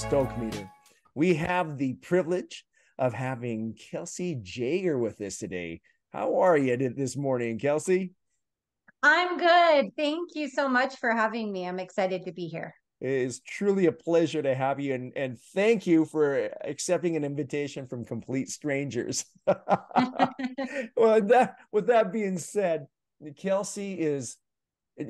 Stoke meter. We have the privilege of having Kelci Jager with us today. How are you this morning, Kelci? I'm good. Thank you so much for having me. I'm excited to be here. It is truly a pleasure to have you, and thank you for accepting an invitation from complete strangers. Well, with that being said, Kelci is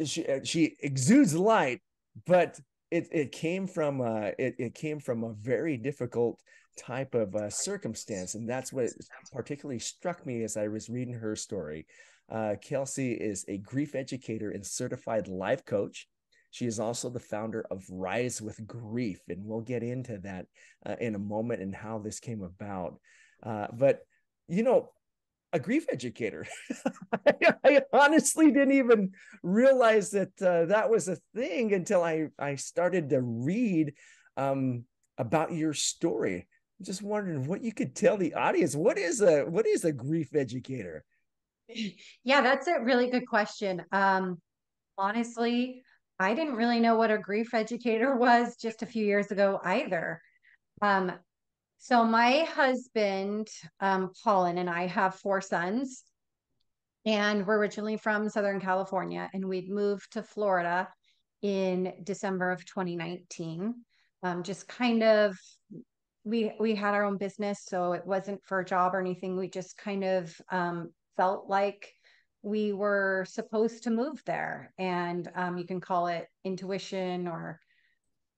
she exudes light, but it came from it came from a very difficult type of circumstance, and that's what particularly struck me as I was reading her story. Kelci is a grief educator and certified life coach. She is also the founder of Rise with Grief, and we'll get into that in a moment and how this came about. But you know, a grief educator. I honestly didn't even realize that that was a thing until I started to read about your story. I'm just wondering what you could tell the audience. What is a grief educator? Yeah, that's a really good question. Honestly, I didn't really know what a grief educator was just a few years ago either. Um, so my husband, Colin, and I have four sons, and we're originally from Southern California, and we'd moved to Florida in December of 2019. Just kind of we had our own business, so it wasn't for a job or anything. We just kind of felt like we were supposed to move there, and you can call it intuition or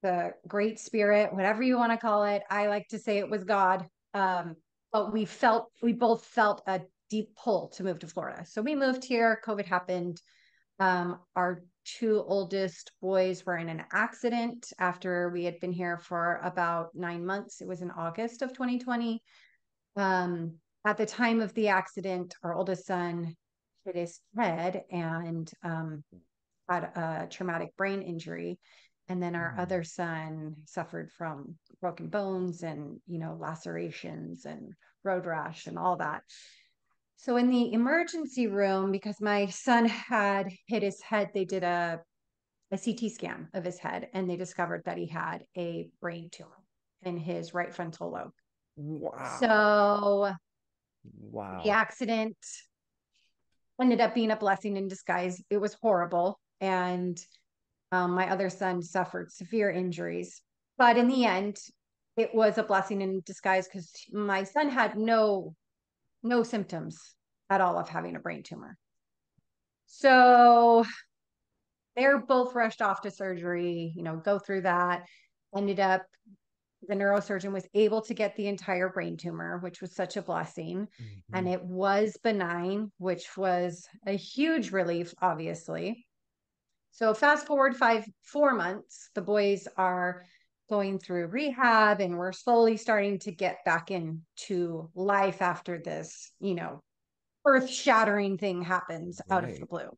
the great spirit, whatever you want to call it. I like to say it was God. But we both felt a deep pull to move to Florida. So we moved here. COVID happened. Our two oldest boys were in an accident after we had been here for about 9 months. It was in August of 2020. At the time of the accident, our oldest son hit his head and had a traumatic brain injury. And then our other son suffered from broken bones and, lacerations and road rash and all that. So in the emergency room, because my son had hit his head, they did a CT scan of his head and they discovered that he had a brain tumor in his right frontal lobe. Wow. So the Wow. accident ended up being a blessing in disguise. It was horrible. And my other son suffered severe injuries. But in the end, it was a blessing in disguise because my son had no symptoms at all of having a brain tumor. So they're both rushed off to surgery, go through that. Ended up, the neurosurgeon was able to get the entire brain tumor, which was such a blessing. And Mhm. it was benign, which was a huge relief, obviously. So fast forward 4 months, the boys are going through rehab and we're slowly starting to get back into life after this, earth shattering thing happens out of the Right. blue.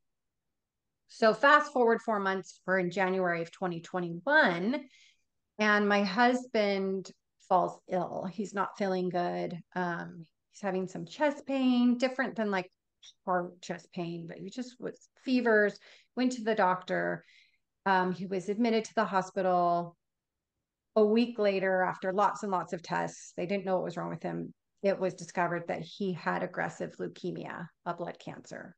So fast forward 4 months, we're in January of 2021, and my husband falls ill. He's not feeling good. He's having some chest pain, different than like hard chest pain, but he just was fevers, went to the doctor. He was admitted to the hospital. A week later, after lots and lots of tests, they didn't know what was wrong with him. It was discovered that he had aggressive leukemia, a blood cancer.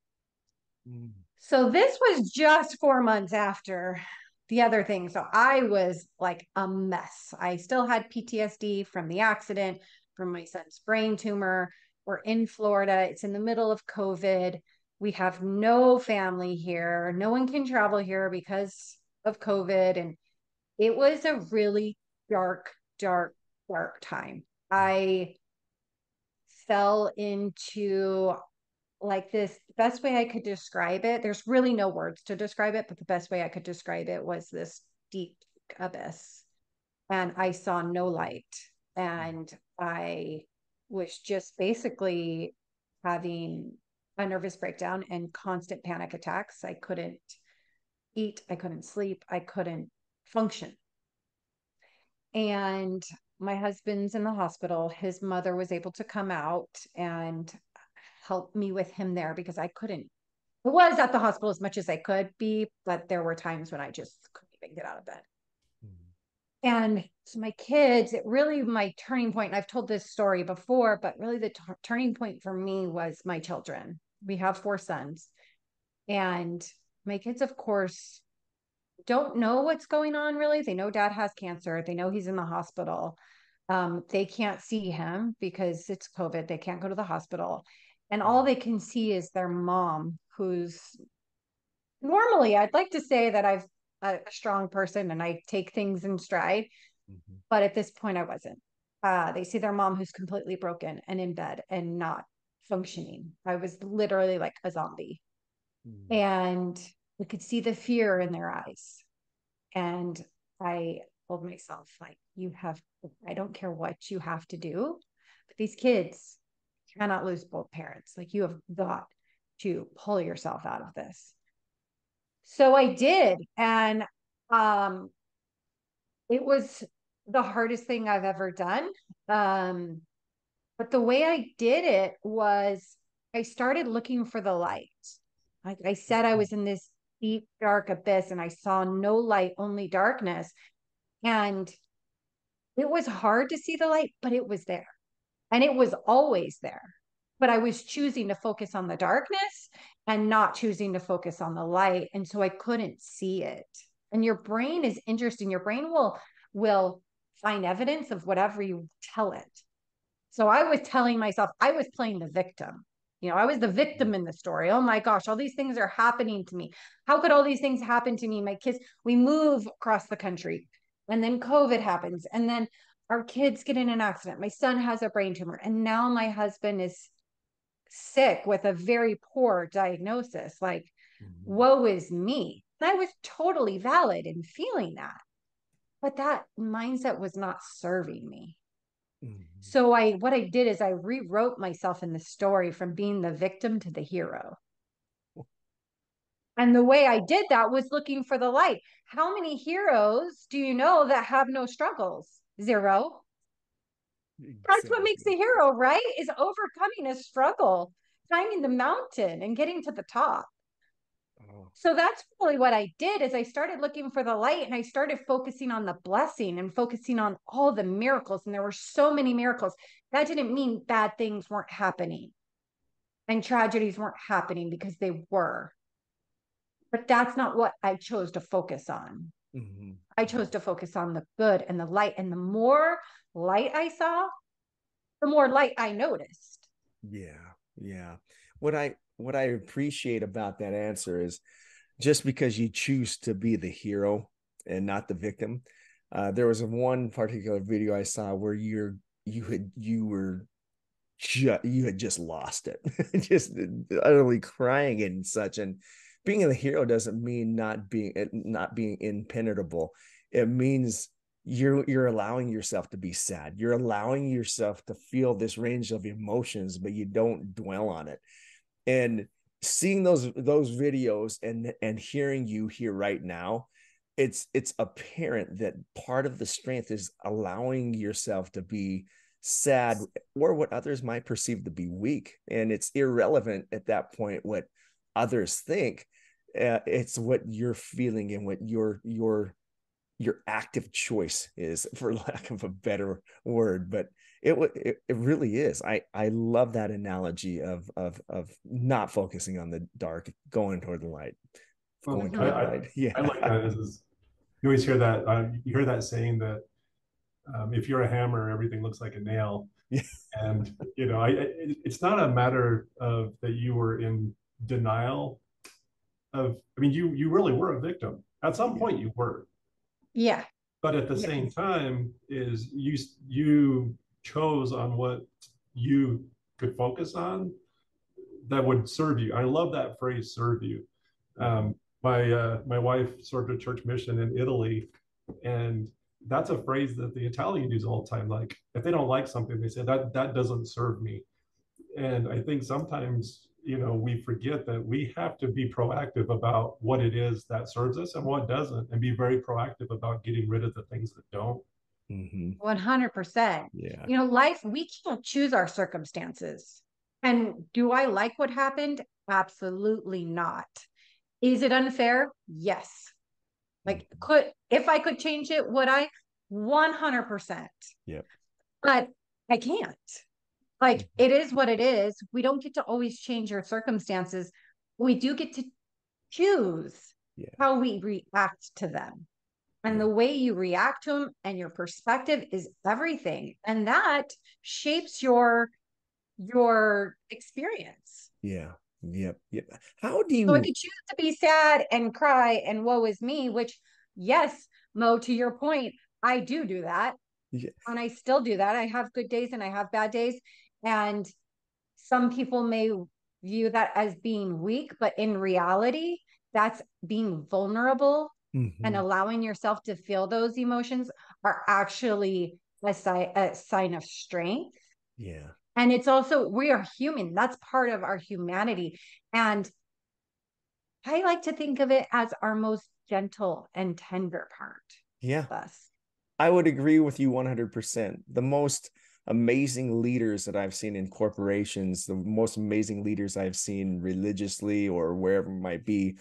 Mm. So this was just 4 months after the other thing. So I was like a mess. I still had PTSD from the accident, from my son's brain tumor. We're in Florida. It's in the middle of COVID. We have no family here. No one can travel here because of COVID. And it was a really dark, dark, dark time. I fell into like this. The best way I could describe it, there's really no words to describe it, but the best way I could describe it was this deep abyss. And I saw no light. And I was just basically having a nervous breakdown and constant panic attacks. I couldn't eat, I couldn't sleep, I couldn't function. And my husband's in the hospital. His mother was able to come out and help me with him there because I couldn't. I was at the hospital as much as I could be, but there were times when I just couldn't even get out of bed. Mhm. And so my kids, it really my turning point, and I've told this story before, but really the turning point for me was my children. We have 4 sons, and my kids, of course, don't know what's going on really. They know dad has cancer. They know he's in the hospital. They can't see him because it's COVID. They can't go to the hospital. And all they can see is their mom, who's normally, I'd like to say that I've a strong person and I take things in stride. Mhm. But at this point, I wasn't. They see their mom who's completely broken and in bed and not functioning. I was literally like a zombie. Mhm. And we could see the fear in their eyes. And I told myself, like, you have, I don't care what you have to do, but these kids cannot lose both parents. Like, you have got to pull yourself out of this. So I did. And um, it was the hardest thing I've ever done. Um, but the way I did it was I started looking for the light. Like I said, I was in this deep, dark abyss and I saw no light, only darkness. And it was hard to see the light, but it was there. And it was always there. But I was choosing to focus on the darkness and not choosing to focus on the light. And so I couldn't see it. And your brain is interesting. Your brain will find evidence of whatever you tell it. So I was telling myself I was playing the victim. I was the victim in the story. Oh my gosh, all these things are happening to me. How could all these things happen to me? My kids, we move across the country and then COVID happens. And then our kids get in an accident. My son has a brain tumor. And now my husband is sick with a very poor diagnosis. Like, Mhm. woe is me. And I was totally valid in feeling that. But that mindset was not serving me. Mhm. So what I did is I rewrote myself in the story from being the victim to the hero. And the way I did that was looking for the light. How many heroes do you know that have no struggles? Zero. That's what makes a Exactly. hero, right? Is overcoming a struggle, climbing the mountain and getting to the top. Oh. So that's really what I did is I started looking for the light and I started focusing on the blessing and focusing on all the miracles. And there were so many miracles. That didn't mean bad things weren't happening and tragedies weren't happening because they were. But that's not what I chose to focus on. Mhm. I chose to focus on the good and the light. And the more light I saw, the more light I noticed. Yeah, yeah. What I appreciate about that answer is just because you choose to be the hero and not the victim. There was one particular video I saw where you had just lost it, just utterly crying and such. And being the hero doesn't mean not being impenetrable. It means you're allowing yourself to be sad. You're allowing yourself to feel this range of emotions, but you don't dwell on it. And seeing those videos and hearing you here right now, it's apparent that part of the strength is allowing yourself to be sad or what others might perceive to be weak, and it's irrelevant at that point what others think. It's what you're feeling and what your active choice is, for lack of a better word. But it really is. I love that analogy of not focusing on the dark, going toward the light, Well, going Mm-hmm. toward the light. I like Yeah. that. You always hear that. You hear that saying that if you're a hammer, everything looks like a nail. Yeah. And it's not a matter of that you were in denial of. I mean, you really were a victim at some Yeah. point. You were, Yeah. but at the Yeah. same time, is you chose on what you could focus on that would serve you. I love that phrase, serve you. Mm-hmm. My wife served a church mission in Italy, and that's a phrase that the Italian use all the time. Like if they don't like something, they say that doesn't serve me. And I think sometimes we forget that we have to be proactive about what it is that serves us and what doesn't, and be very proactive about getting rid of the things that don't. Mm-hmm. 100%. Yeah. Life, we can't choose our circumstances. And do I like what happened? Absolutely not. Is it unfair? Yes. Like, Mm-hmm. if I could change it, would I? 100%. Yeah. But I can't. Like, it is what it is. We don't get to always change our circumstances. We do get to choose how we react to them. And the way you react to them and your perspective is everything. And that shapes your experience. Yeah. Yep. Yep. How do So I you? could choose to be sad and cry and woe is me, which, yes, Mo, to your point, I do that. Yeah. And I still do that. I have good days and I have bad days. And some people may view that as being weak, but in reality, that's being vulnerable and Mhm. allowing yourself to feel those emotions are actually a sign of strength. Yeah. And it's also, we are human. That's part of our humanity. And I like to think of it as our most gentle and tender part Yeah. of us. I would agree with you 100%. The most amazing leaders that I've seen in corporations, the most amazing leaders I've seen religiously or wherever it might be,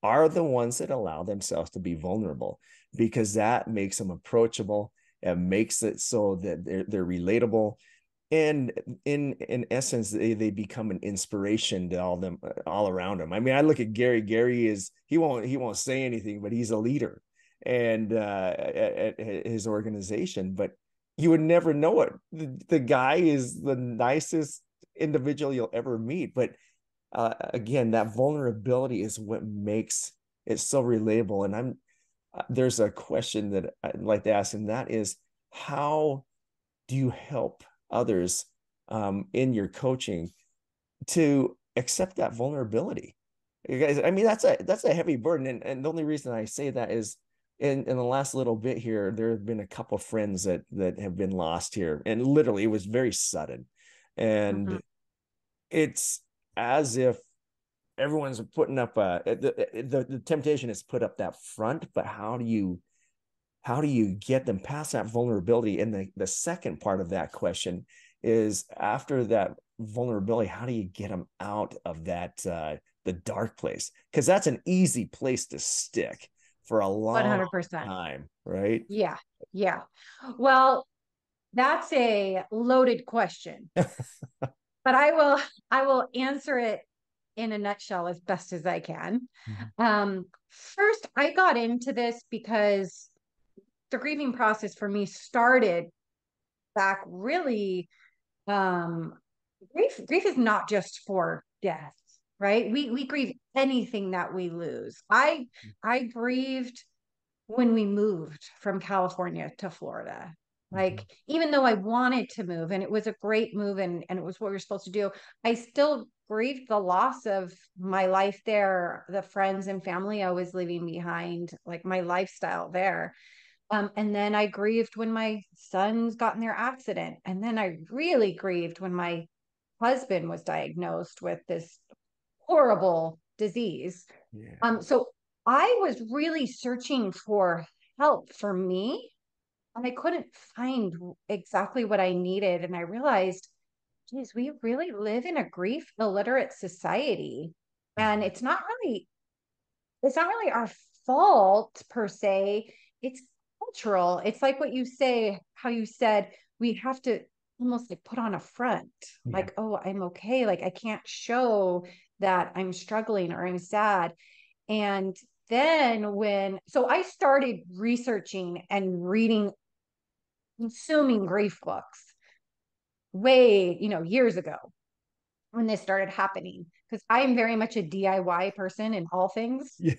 are the ones that allow themselves to be vulnerable, because that makes them approachable. It makes it so that they're relatable. And in essence, they become an inspiration to all around them. I mean, I look at Gary. Gary is he won't say anything, but he's a leader and at his organization. But you would never know it. The guy is the nicest individual you'll ever meet. But again, that vulnerability is what makes it so relatable. And there's a question that I'd like to ask, and that is, how do you help others in your coaching to accept that vulnerability? You guys, I mean, that's a heavy burden. And the only reason I say that is in the last little bit here, there have been a couple of friends that have been lost here. And literally it was very sudden. Mhm. And it's as if everyone's putting up the temptation is put up that front, but how do you get them past that vulnerability? And the second part of that question is, after that vulnerability, how do you get them out of that the dark place? Because that's an easy place to stick for a long 100%. time, right? Yeah. Yeah. Well, that's a loaded question, but I will answer it in a nutshell as best as I can. Mhm. First, I got into this because the grieving process for me started back really um grief is not just for death, right? We grieve anything that we lose. I grieved when we moved from California to Florida. Mhm. Like, even though I wanted to move and it was a great move and it was what we were supposed to do, I still grieved the loss of my life there, the friends and family I was leaving behind, like my lifestyle there. And then I grieved when my sons got in their accident. And then I really grieved when my husband was diagnosed with this horrible disease. Yeah. So I was really searching for help for me, and I couldn't find exactly what I needed. And I realized, geez, we really live in a grief illiterate society. And Mhm. it's not really our fault per se. It's cultural. It's like what you say, how you said we have to almost like put on a front, Yeah. like, oh, I'm okay. Like, I can't show that I'm struggling or I'm sad. And then so I started researching and reading, consuming grief books way, years ago when this started happening. Because I am very much a DIY person in all things. Yeah.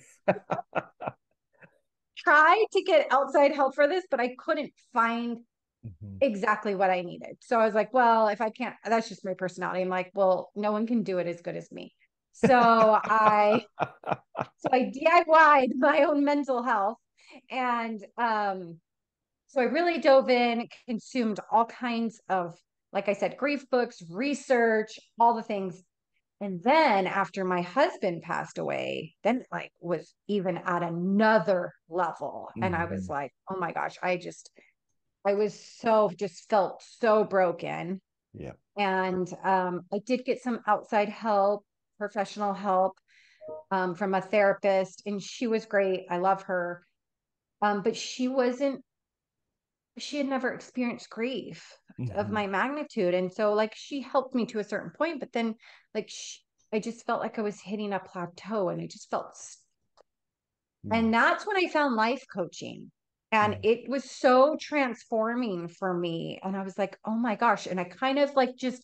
Tried to get outside help for this, but I couldn't find Mhm. exactly what I needed. So I was like, well, if I can't, that's just my personality. I'm like, well, no one can do it as good as me. So I DIY'd my own mental health. And so I really dove in, consumed all kinds of, like I said, grief books, research, all the things. And then after my husband passed away, then it like was even at another level. And I was Mhm. like, oh my gosh, I was so just felt so broken. Yeah. And I did get some outside help, professional help from a therapist, and she was great. I love her. But she wasn't she had never experienced grief of Mhm. my magnitude. And so like she helped me to a certain point, but then like I just felt like I was hitting a plateau and I just felt Mm. and that's when I found life coaching. And Mm. it was so transforming for me. And I was like, oh my gosh. And I kind of like just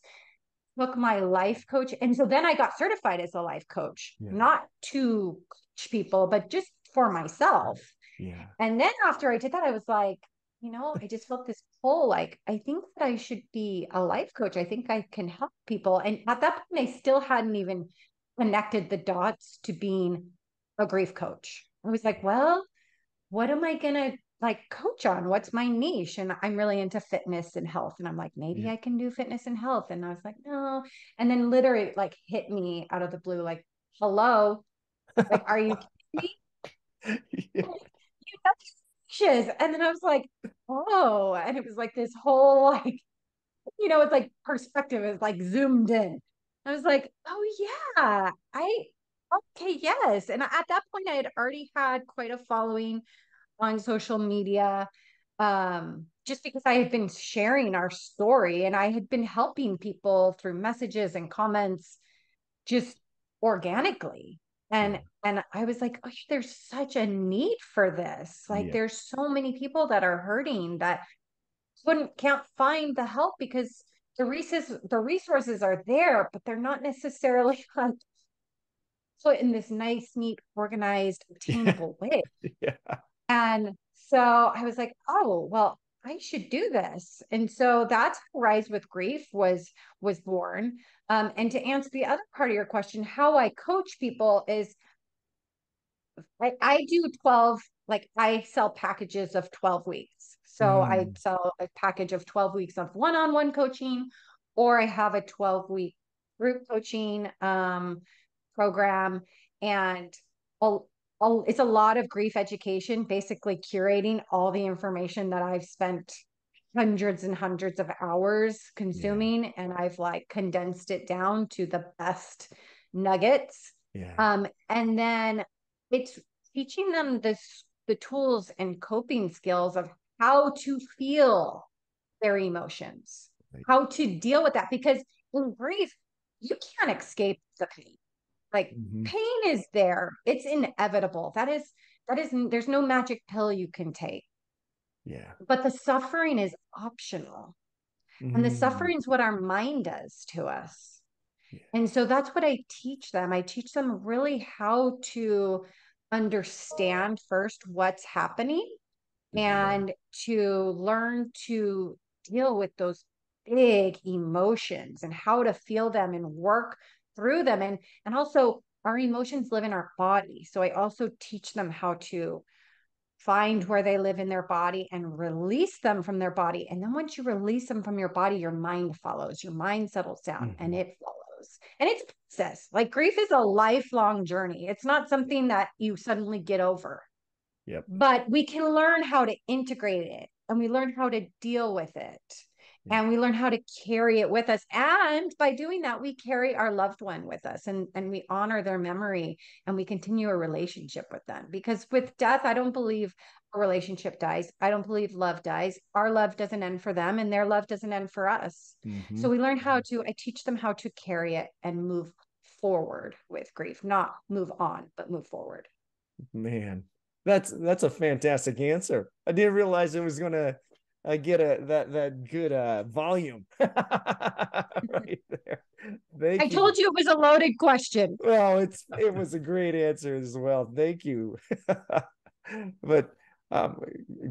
took my life coach. And so then I got certified as a life coach, Yeah. not to coach people, but just for myself. Yeah. And then after I did that, I was like, I just felt this pull like, I think that I should be a life coach. I think I can help people. And at that point, I still hadn't even connected the dots to being a grief coach. I was like, well, what am I going to like coach on? What's my niche? And I'm really into fitness and health. And I'm like, maybe Yeah. I can do fitness and health. And I was like, no. And then literally like hit me out of the blue, like, hello, like, are you kidding me? Yeah. You have fishes. And then I was like, oh, and it was like this whole like, it's like perspective is like zoomed in. I was like, oh yeah, okay, yes. And at that point, I had already had quite a following on social media, just because I had been sharing our story and I had been helping people through messages and comments just organically. Yeah. And I was like, oh, there's such a need for this. Like Yeah. there's so many people that are hurting that can't find the help because the resources are there, but they're not necessarily like put in this nice, neat, organized, Yeah. obtainable way. Yeah. And so I was like, oh, well, I should do this. And so that's how Rise with Grief was born. And to answer the other part of your question, how I coach people is I do 12, like I sell packages of 12 weeks. So I Mm. sell a package of 12 weeks of one-on-one coaching, or I have a 12-week group coaching program. And I'll, it's a lot of grief education, basically curating all the information that I've spent hundreds and hundreds of hours Yeah. consuming. And I've like condensed it down to the best nuggets. Yeah. And then it's teaching them the tools and coping skills of how to feel their emotions, Like, how to deal with that. Because in grief, you can't escape the pain. Like mhm. pain is there. It's inevitable. That is there's no magic pill you can take. Yeah. But the suffering is optional. And the Mm. suffering is what our mind does to us. Yeah. And so that's what I teach them. I teach them really how to understand first what's happening Yeah. and to learn to deal with those big emotions and how to feel them and work through them. And also our emotions live in our body. So I also teach them how to find where they live in their body and release them from their body. And then once you release them from your body, your mind follows, your mind settles down and Mhm. it follows. And it's a process. Like grief is a lifelong journey. It's not something that you suddenly get over, Yep. but we can learn how to integrate it and we learn how to deal with it Yeah. and we learn how to carry it with us. And by doing that, we carry our loved one with us and we honor their memory and we continue a relationship with them. Because with death, I don't believe a relationship dies. I don't believe love dies. Our love doesn't end for them and their love doesn't end for us. Mm-hmm. So we learn I teach them how to carry it and move forward with grief, not move on, but move forward. Man, that's a fantastic answer. I didn't realize it was gonna get that good volume right there. I Thank you. told you it was a loaded question. Well, it was a great answer as well. Thank you. But um,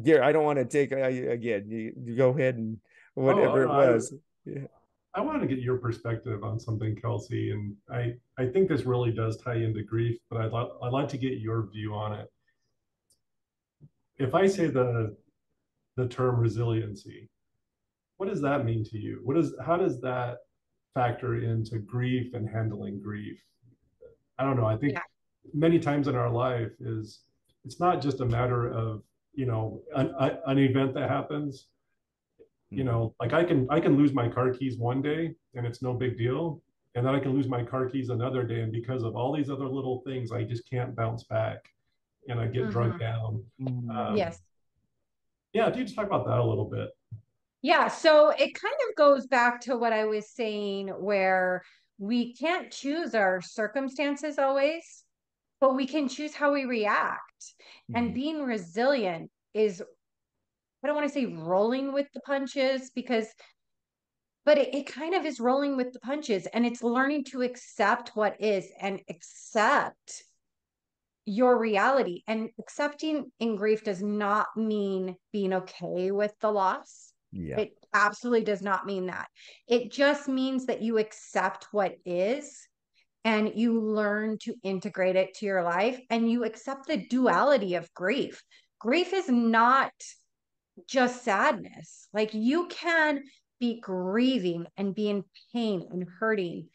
Gary, I don't want to take again. You go ahead and Oh, whatever it no, was. Yeah. I want to get your perspective on something, Kelci, and I think this really does tie into grief, but I'd like to get your view on it. If I say the term resiliency, what does that mean to you? How does that factor into grief and handling grief? I don't know. I think Yeah. many times in our life is it's not just a matter of an event that happens. Mhm. Like I can lose my car keys one day and it's no big deal, and then I can lose my car keys another day, and because of all these other little things, I just can't bounce back, and I get Mm-hmm. drugged down. Mm. Um, Yes. Yeah, do you just talk about that a little bit? Yeah, so it kind of goes back to what I was saying, where we can't choose our circumstances always, but we can choose how we react. And Mhm. being resilient is, I don't want to say rolling with the punches, because, but it kind of is rolling with the punches, and it's learning to accept what is and accept your reality. And accepting in grief does not mean being okay with the loss. Yeah. It absolutely does not mean that. It just means that you accept what is and you learn to integrate it to your life, and you accept the duality of grief. Grief is not just sadness. Like, you can be grieving and be in pain and hurting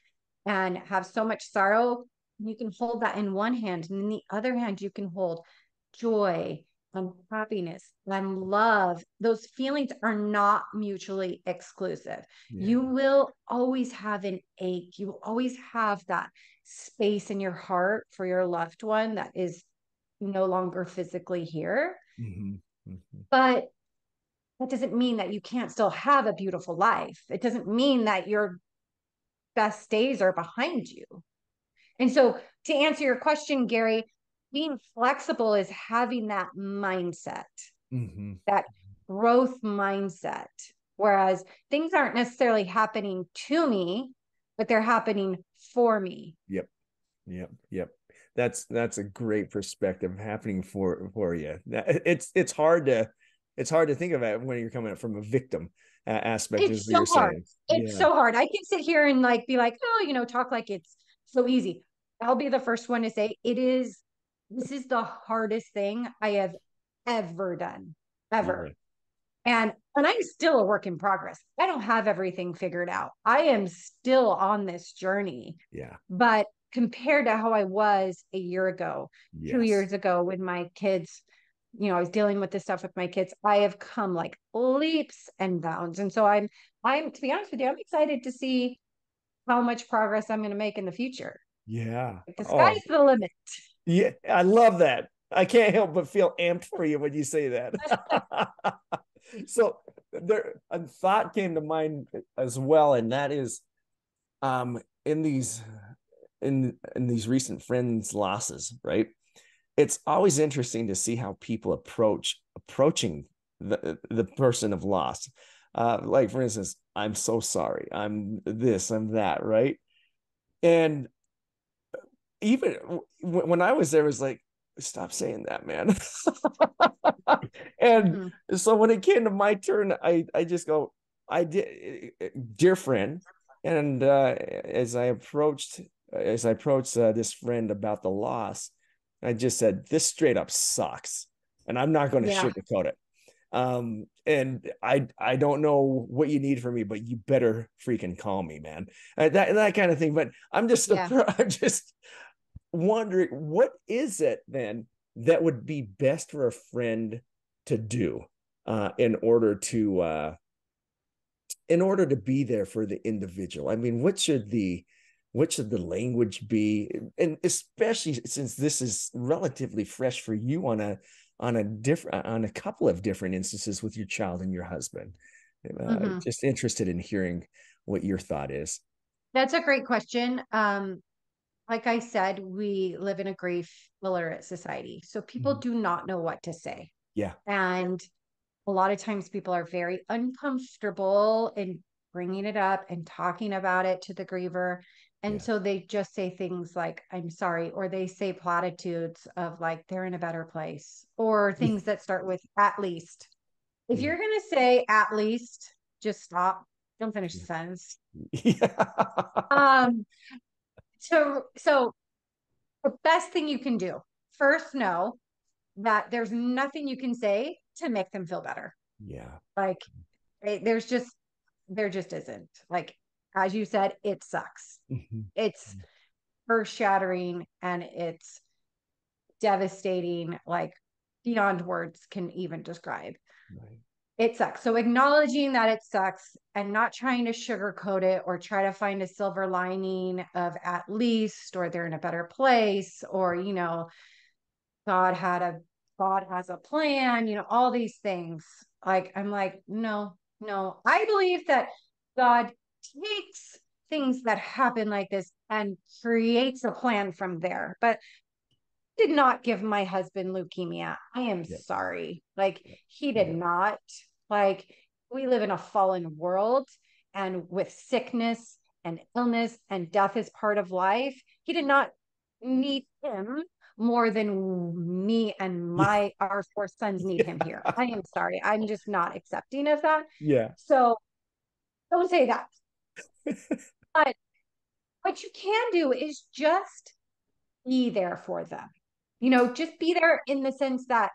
and have so much sorrow. You can hold that in one hand, and in the other hand, you can hold joy and happiness and love. Those feelings are not mutually exclusive. Yeah. You will always have an ache. You will always have that space in your heart for your loved one that is no longer physically here. Mhm. Mhm. But that doesn't mean that you can't still have a beautiful life. It doesn't mean that your best days are behind you. And so, to answer your question, Gary, being flexible is having that mindset, Mhm. that growth mindset. Whereas things aren't necessarily happening to me, but they're happening for me. Yep. Yep. Yep. That's a great perspective happening for you. It's hard to think of it when you're coming from a victim aspect, is It's what you're so hard. saying. It's Yeah. so hard. I can sit here and like be like, oh, talk like it's so easy. I'll be the first one to say this is the hardest thing I have ever done, Yeah. ever. And I'm still a work in progress. I don't have everything figured out. I am still on this journey. Yeah. But compared to how I was a year ago, two Yes. years ago, when my kids, I was dealing with this stuff with my kids, I have come like leaps and bounds. And so I'm to be honest with you, I'm excited to see how much progress I'm going to make in the future. Yeah. Like, the Oh, sky's the limit. yeah. I love that. I can't help but feel amped for you when you say that. So there a thought came to mind as well, and that is in these recent friends losses, right? It's always interesting to see how people approaching the person of loss. Like, for instance, I'm so sorry, I'm this, I'm that, right? And even when I was there, it was like, stop saying that, man. And Mhm. so when it came to my turn, I just go, I did, dear friend. And as I approached this friend about the loss, I just said, this straight up sucks, and I'm not going to Yeah. sugarcoat it. And I don't know what you need from me, but you better freaking call me, man. That kind of thing. But I'm just Yeah. I'm just wondering, what is it then that would be best for a friend to do in order to be there for the individual? I mean, what should the language be? And especially since this is relatively fresh for you on a couple of different instances with your child and your husband. Mhm. Just interested in hearing what your thought is. That's a great question. Like I said, we live in a grief illiterate society. So people Mhm. do not know what to say. Yeah. And a lot of times people are very uncomfortable in bringing it up and talking about it to the griever. And Yeah. so they just say things like, I'm sorry, or they say platitudes of like, they're in a better place, or things that start with at least. If Yeah. you're going to say at least, just stop. Don't finish the sentence. Yeah. Um, so the best thing you can do, first, know that there's nothing you can say to make them feel better. Yeah. Like, there just isn't. Like, as you said, it sucks. Mhm. It's earth shattering and it's devastating, like beyond words can even describe. Right. It sucks. So acknowledging that it sucks and not trying to sugarcoat it or try to find a silver lining of at least, or they're in a better place, or, God had a God has a plan, all these things. Like, I'm like, no, no. I believe that God takes things that happen like this and creates a plan from there. But did not give my husband leukemia. I am Yeah. sorry. Like, Yeah. he did Yeah. not. Like, we live in a fallen world, and with sickness and illness and death is part of life. He did not need him more than me and Yeah. our four sons need him here. Yeah. I am sorry. I'm just not accepting of that. Yeah. So don't say that. But what you can do is just be there for them. Just be there in the sense that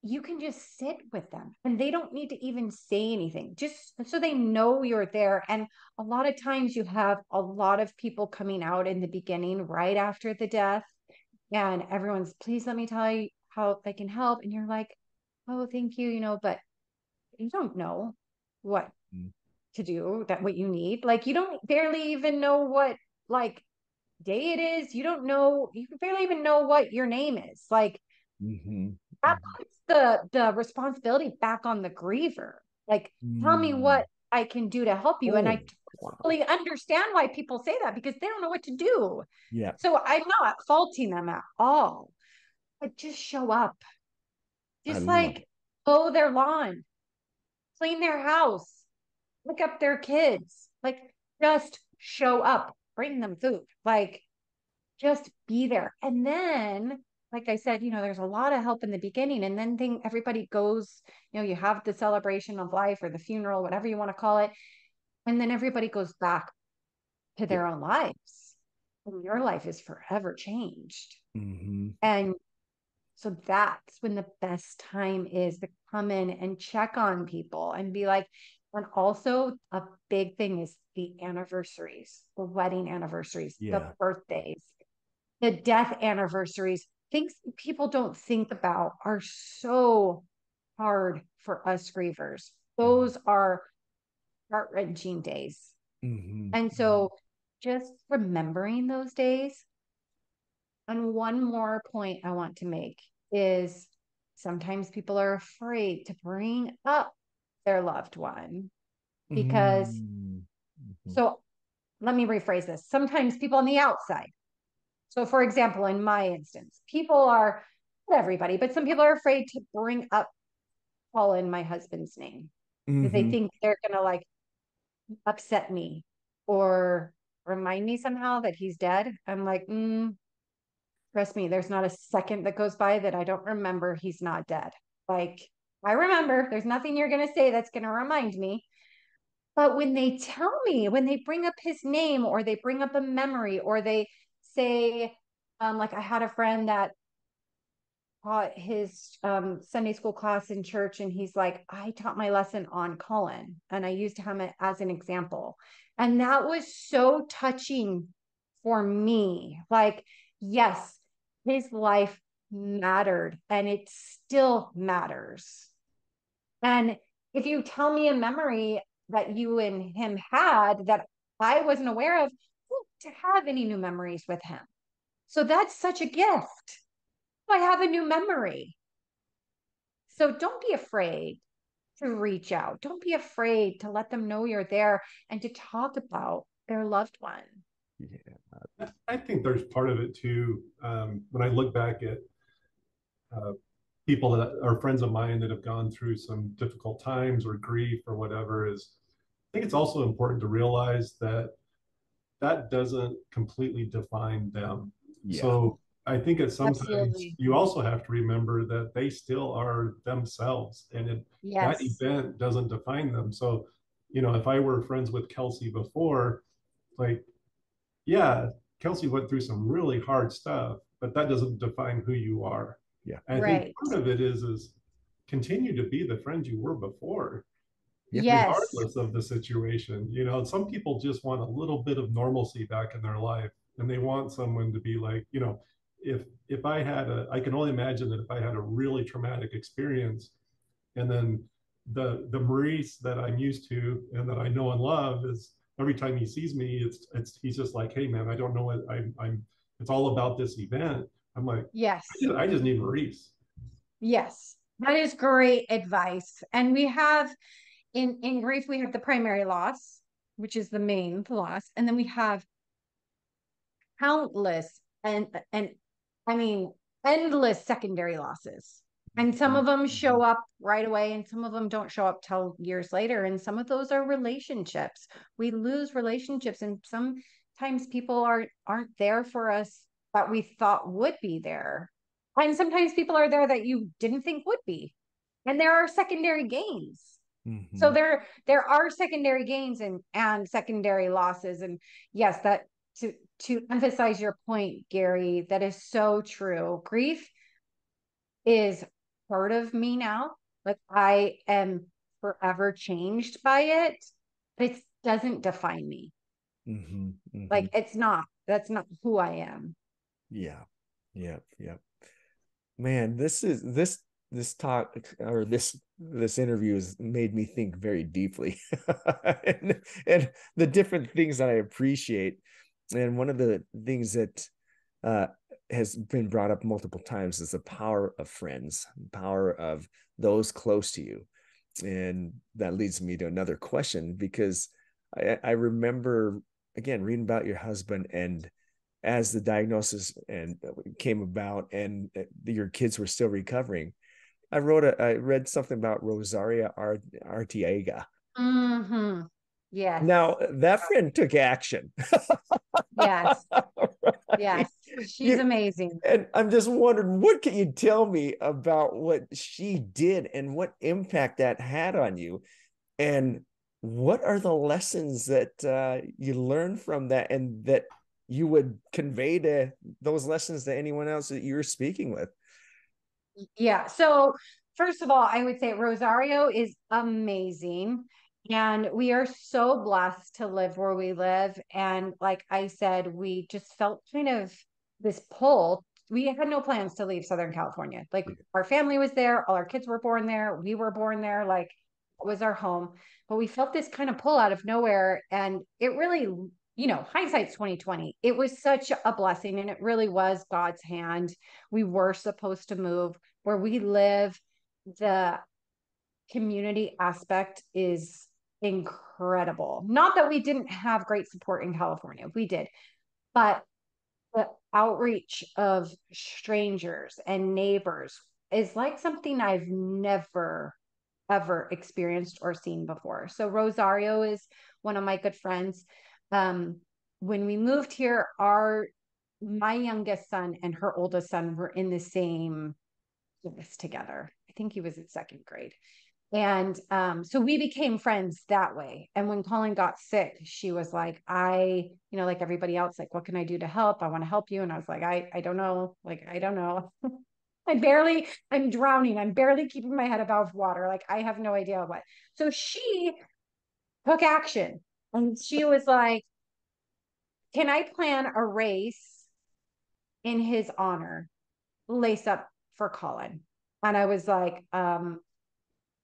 you can just sit with them and they don't need to even say anything, just so they know you're there. And a lot of times you have a lot of people coming out in the beginning, right after the death, and everyone's, please let me tell you how they can help. And you're like, oh, thank you, but you don't know what Mm. to do, that what you need. Like, you don't barely even know what, like, day it is. You don't know, you barely even know what your name is. Like, Mm-hmm. that puts the responsibility back on the griever. Like, tell me Mm. what I can do to help you. And I Oh, wow. totally understand why people say that, because they don't know what to do. Yeah. So I'm not faulting them at all, but just show up. I Just love like mow their lawn, clean their house, pick up their kids. Like, just show up, bring them food. Like, just be there. And then, like I said, there's a lot of help in the beginning. And then everybody goes, you have the celebration of life or the funeral, whatever you want to call it. And then everybody goes back to it. their own lives. And your life is forever changed. Mm-hmm. And so that's when the best time is to come in and check on people and be like, and also a big thing is the anniversaries, the wedding anniversaries, the Yeah. birthdays, the death anniversaries, things people don't think about are so hard for us grievers. Those are heart-wrenching days. Mm-hmm. And so just remembering those days. And one more point I want to make is sometimes people are afraid to bring up their loved one because, Mm-hmm. so let me rephrase this. Sometimes people on the outside. So, for example, in my instance, people are, not everybody, but some people are afraid to bring up Colin, my husband's name, because they Mm-hmm. think they're going to like upset me or remind me somehow that he's dead. I'm like, trust me, there's not a second that goes by that I don't remember he's not dead. Like, I remember, there's nothing you're going to say that's going to remind me. But when they tell me, when they bring up his name or they bring up a memory or they say, like I had a friend that taught his Sunday school class in church, and he's like, I taught my lesson on Colin and I used him as an example. And that was so touching for me. Like, yes, his life mattered and it still matters. And if you tell me a memory that you and him had that I wasn't aware of, to have any new memories with him. So that's such a gift. I have a new memory. So don't be afraid to reach out. Don't be afraid to let them know you're there and to talk about their loved one. Yeah. I think there's part of it too. When I look back at people that are friends of mine that have gone through some difficult times or grief or whatever, is I think it's also important to realize that that doesn't completely define them. Yeah. So I think that sometimes Absolutely. you also have to remember that they still are themselves, and that Yes. event doesn't define them. So, if I were friends with Kelci before, like, yeah, Kelci went through some really hard stuff, but that doesn't define who you are. Yeah. And I think Right. part of it is continue to be the friend you were before, Yeah. Yes. regardless of the situation. Some people just want a little bit of normalcy back in their life, and they want someone to be like, if I can only imagine that if I had a really traumatic experience, and then the Maurice that I'm used to and that I know and love is every time he sees me, he's just like, hey man, I don't know what I'm. It's all about this event. I'm like, Yes. I just need Maurice. Yes. That is great advice. And we have in grief, we have the primary loss, which is the main loss, and then we have countless and I mean endless secondary losses. And some of them show up right away, and some of them don't show up till years later. And some of those are relationships. We lose relationships, and sometimes people aren't there for us that we thought would be there. And sometimes people are there that you didn't think would be. And there are secondary gains. So Mm-hmm. there are secondary gains and secondary losses. And yes, that to emphasize your point, Gary, that is so true. Grief is part of me now. Like I am forever changed by it, but it doesn't define me. Mm-hmm. Mm-hmm. Like that's not who I am. Yeah. Yeah. Yeah. Man, this talk or this interview has made me think very deeply and the different things that I appreciate. And one of the things that uh, has been brought up multiple times is the power of friends, power of those close to you. And that leads me to another question, because I remember again reading about your husband, and as the diagnosis and came about and your kids were still recovering, I read something about Rosaria Artiega. Mm-hmm. Yes. Now that friend took action. Yes. Right? Yes. She's You, amazing. and I'm just wondering, what can you tell me about what she did and what impact that had on you? And what are the lessons that you learned from that and that you would convey to those lessons to anyone else that you're speaking with? Yeah. So, first of all, I would say Rosario is amazing. And we are so blessed to live where we live. And like I said, we just felt kind of this pull. We had no plans to leave Southern California. Like our family was there, all our kids were born there, we were born there, like it was our home. But we felt this kind of pull out of nowhere. And it really, hindsight's 2020. It was such a blessing, and it really was God's hand. We were supposed to move where we live. The community aspect is incredible. Not that we didn't have great support in California, we did, but the outreach of strangers and neighbors is like something I've never ever experienced or seen before. So Rosario is one of my good friends. Um, when we moved here, our my youngest son and her oldest son were in the same class together. I think he was in second grade. And so we became friends that way. And when Colin got sick, she was like, like everybody else, like, what can I do to help? I want to help you. And I was like, I don't know. Like, I don't know. I'm drowning. I'm barely keeping my head above water. Like, I have no idea what. So she took action, and she was like, can I plan a race in his honor? Lace up for Colin. And I was like,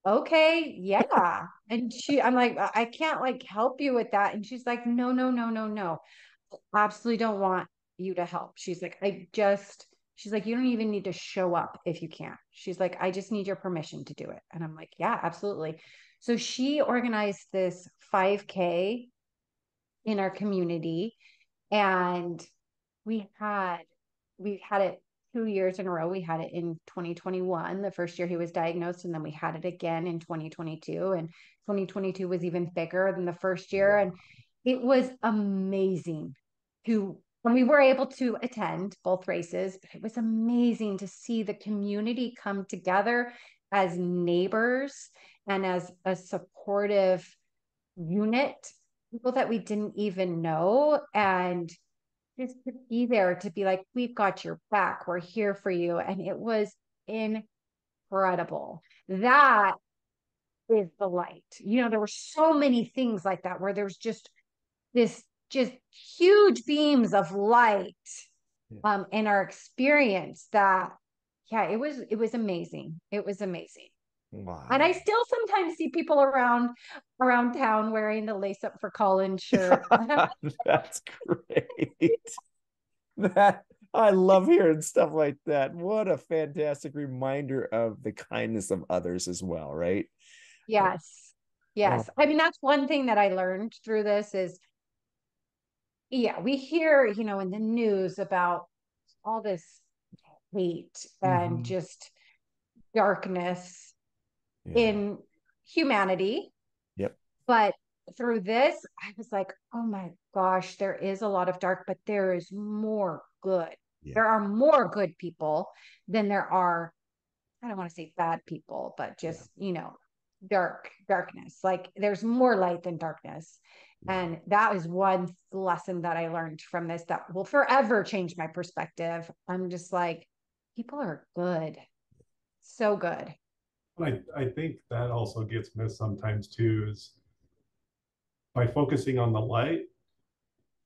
okay, yeah. And I'm like, I can't like help you with that. And she's like, no, no, no, no, no. Absolutely don't want you to help. She's like, you don't even need to show up if you can't. She's like, I just need your permission to do it. And I'm like, yeah, absolutely. So she organized this 5K in our community, and we had it 2 years in a row. We had it in 2021, the first year he was diagnosed, and then we had it again in 2022. And 2022 was even bigger than the first year. Wow. And it was amazing when we were able to attend both races, but it was amazing to see the community come together as neighbors and as a supportive unit, people that we didn't even know. And just to be there, to be like, we've got your back, we're here for you. And it was incredible. That is the light. There were so many things like that where there's just this just huge beams of light in our experience. That yeah, it was amazing. It was amazing. And I Wow. still sometimes see people around town wearing the lace up for Colin shirt. That's great. That I love hearing stuff like that. What a fantastic reminder of the kindness of others as well, right? Yes. Oh, Yes. I mean, that's one thing that I learned through this is, yeah, we hear, in the news about all this hate and mhm. just darkness Yeah. in humanity. Yep. But through this, I was like, oh my gosh, there is a lot of dark, but there is more good. Yeah. There are more good people than there are, I don't want to say bad people, but Yeah. just, darkness. Like there's more light than darkness. Yeah. And that is one lesson that I learned from this that will forever change my perspective. I'm just like, people are good. So good. I think that also gets missed sometimes too, is by focusing on the light,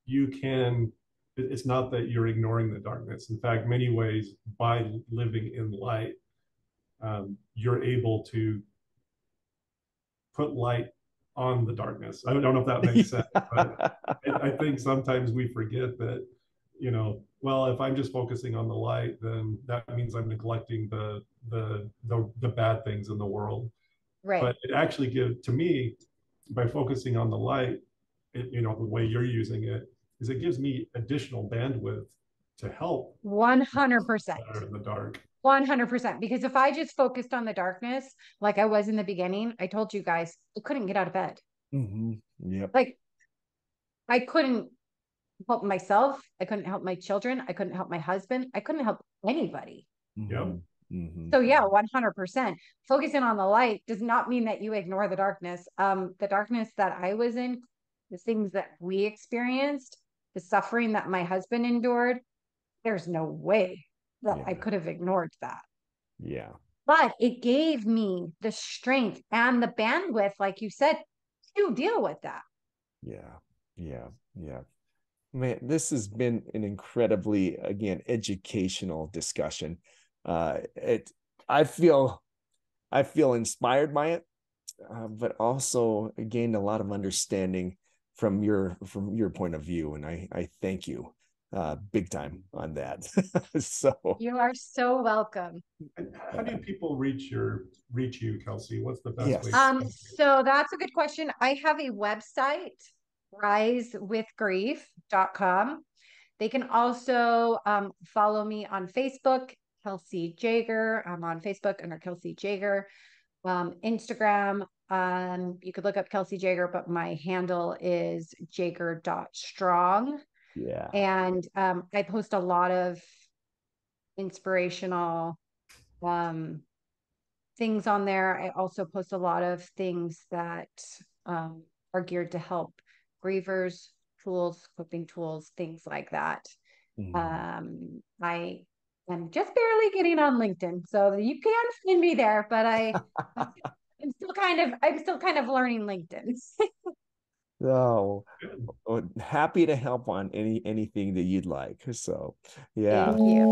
you can, it's not that you're ignoring the darkness. In fact, many ways, by living in light, you're able to put light on the darkness. I don't know if that makes sense, but I think sometimes we forget that, well, if I'm just focusing on the light, then that means I'm neglecting the bad things in the world. Right. But it actually gives, to me, by focusing on the light, the way you're using it, is it gives me additional bandwidth to help 100%. better in the dark. 100%. Because if I just focused on the darkness, like I was in the beginning, I told you guys, I couldn't get out of bed. Yep. Like I couldn't help myself. I couldn't help my children. I couldn't help my husband. I couldn't help anybody. Yep. So yeah, 100%. Focusing on the light does not mean that you ignore the darkness. The darkness that I was in, the things that we experienced, the suffering that my husband endured, there's no way that I Yeah. could have ignored that. Yeah. But it gave me the strength and the bandwidth, like you said, to deal with that. Yeah. Yeah. Yeah. Man, this has been an incredibly, again, educational discussion. It, I feel, I feel inspired by it, but also gained a lot of understanding from your point of view, and I thank you, big time on that. So, You are so welcome. And how do people reach you, Kelci? What's the best way? yes, So that's a good question. I have a website, risewithgrief.com. They can also follow me on Facebook, Kelci Jager. I'm on Facebook under Kelci Jager. Instagram, you could look up Kelci Jager, but my handle is jager.strong. yeah, And I post a lot of inspirational um, things on there. I also post a lot of things that um, are geared to help grievers, tools, coping tools, things like that. mhm. I am just barely getting on LinkedIn, so you can find me there, but I'm still kind of learning LinkedIn. So, happy to help on anything that you'd like. So, yeah. Thank you.